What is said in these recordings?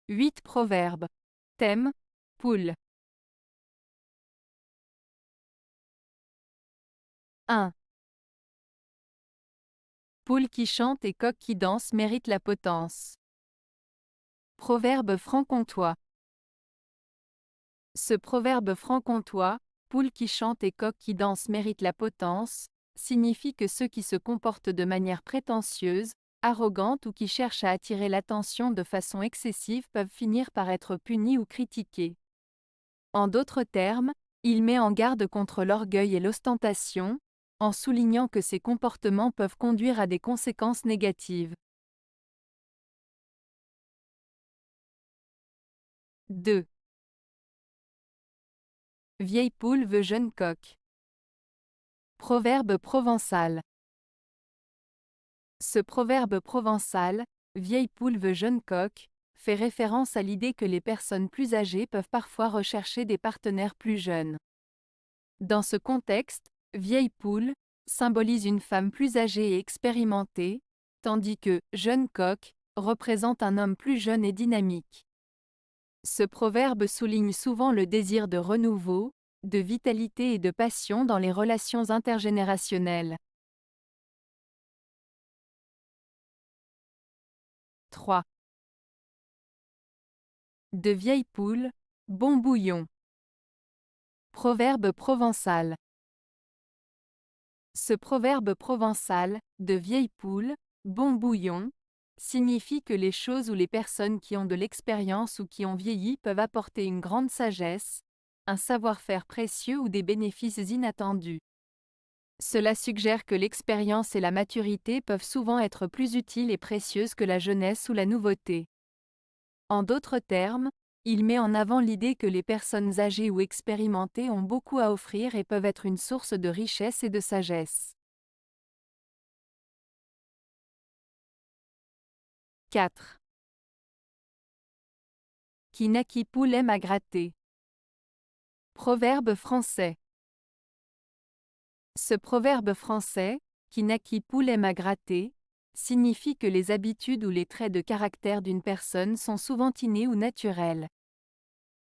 8 proverbes. Thème, poule. 1. Poule qui chante et coq qui danse mérite la potence. Proverbe franc-comtois. Ce proverbe franc-comtois, poule qui chante et coq qui danse mérite la potence, signifie que ceux qui se comportent de manière prétentieuse, arrogante ou qui cherchent à attirer l'attention de façon excessive peuvent finir par être punis ou critiqués. En d'autres termes, il met en garde contre l'orgueil et l'ostentation, en soulignant que ces comportements peuvent conduire à des conséquences négatives. 2. Vieille poule veut jeune coq. Proverbe provençal. Ce proverbe provençal, vieille poule veut jeune coq, fait référence à l'idée que les personnes plus âgées peuvent parfois rechercher des partenaires plus jeunes. Dans ce contexte, vieille poule symbolise une femme plus âgée et expérimentée, tandis que jeune coq représente un homme plus jeune et dynamique. Ce proverbe souligne souvent le désir de renouveau, de vitalité et de passion dans les relations intergénérationnelles. 3. De vieille poule, bon bouillon. Proverbe provençal. Ce proverbe provençal, de vieille poule, bon bouillon, signifie que les choses ou les personnes qui ont de l'expérience ou qui ont vieilli peuvent apporter une grande sagesse, un savoir-faire précieux ou des bénéfices inattendus. Cela suggère que l'expérience et la maturité peuvent souvent être plus utiles et précieuses que la jeunesse ou la nouveauté. En d'autres termes, il met en avant l'idée que les personnes âgées ou expérimentées ont beaucoup à offrir et peuvent être une source de richesse et de sagesse. 4. Qui naquit poule aime à gratter. Proverbe français. Ce proverbe français, qui naquit poule aime à gratter, signifie que les habitudes ou les traits de caractère d'une personne sont souvent innés ou naturels.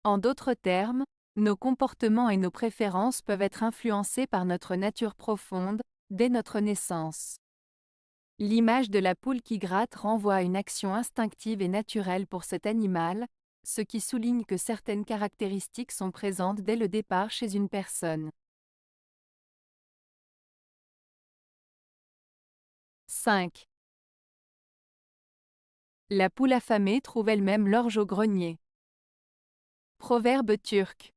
En d'autres termes, nos comportements et nos préférences peuvent être influencés par notre nature profonde, dès notre naissance. L'image de la poule qui gratte renvoie à une action instinctive et naturelle pour cet animal, ce qui souligne que certaines caractéristiques sont présentes dès le départ chez une personne. 5. La poule affamée trouve elle-même l'orge au grenier. Proverbe turc.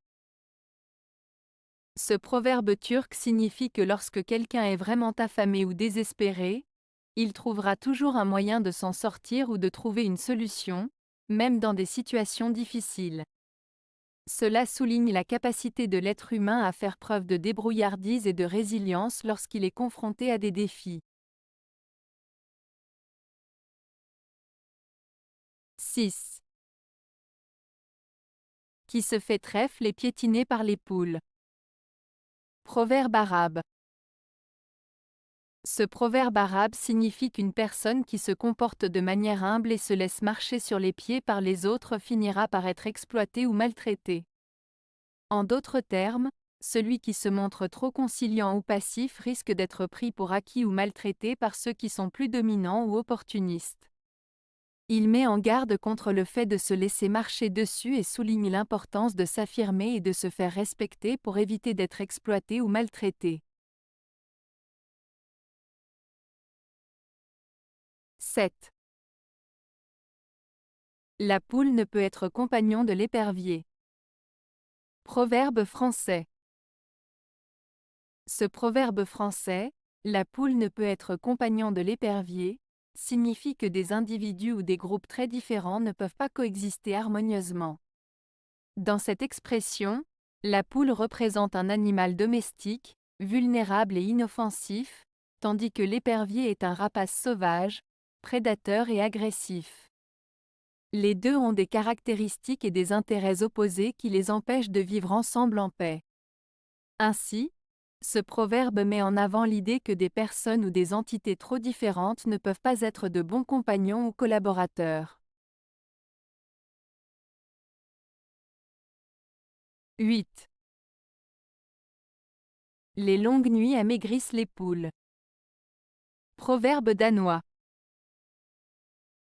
Ce proverbe turc signifie que lorsque quelqu'un est vraiment affamé ou désespéré, il trouvera toujours un moyen de s'en sortir ou de trouver une solution, même dans des situations difficiles. Cela souligne la capacité de l'être humain à faire preuve de débrouillardise et de résilience lorsqu'il est confronté à des défis. 6. Qui se fait trèfle et piétiner par les poules. Proverbe arabe. Ce proverbe arabe signifie qu'une personne qui se comporte de manière humble et se laisse marcher sur les pieds par les autres finira par être exploitée ou maltraitée. En d'autres termes, celui qui se montre trop conciliant ou passif risque d'être pris pour acquis ou maltraité par ceux qui sont plus dominants ou opportunistes. Il met en garde contre le fait de se laisser marcher dessus et souligne l'importance de s'affirmer et de se faire respecter pour éviter d'être exploité ou maltraité. 7. La poule ne peut être compagnon de l'épervier. Proverbe français. Ce proverbe français, la poule ne peut être compagnon de l'épervier, signifie que des individus ou des groupes très différents ne peuvent pas coexister harmonieusement. Dans cette expression, la poule représente un animal domestique, vulnérable et inoffensif, tandis que l'épervier est un rapace sauvage, prédateur et agressif. Les deux ont des caractéristiques et des intérêts opposés qui les empêchent de vivre ensemble en paix. Ainsi, ce proverbe met en avant l'idée que des personnes ou des entités trop différentes ne peuvent pas être de bons compagnons ou collaborateurs. 8. Les longues nuits amaigrissent les poules. Proverbe danois.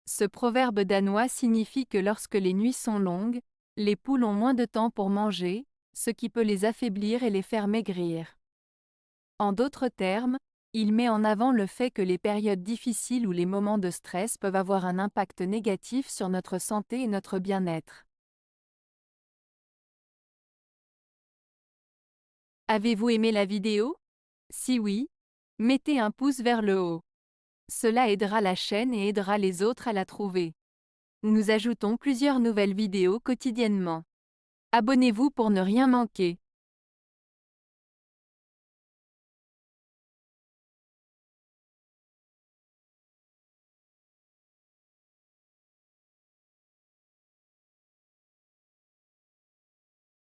Ce proverbe danois signifie que lorsque les nuits sont longues, les poules ont moins de temps pour manger, ce qui peut les affaiblir et les faire maigrir. En d'autres termes, il met en avant le fait que les périodes difficiles ou les moments de stress peuvent avoir un impact négatif sur notre santé et notre bien-être. Avez-vous aimé la vidéo? Si oui, mettez un pouce vers le haut. Cela aidera la chaîne et aidera les autres à la trouver. Nous ajoutons plusieurs nouvelles vidéos quotidiennement. Abonnez-vous pour ne rien manquer.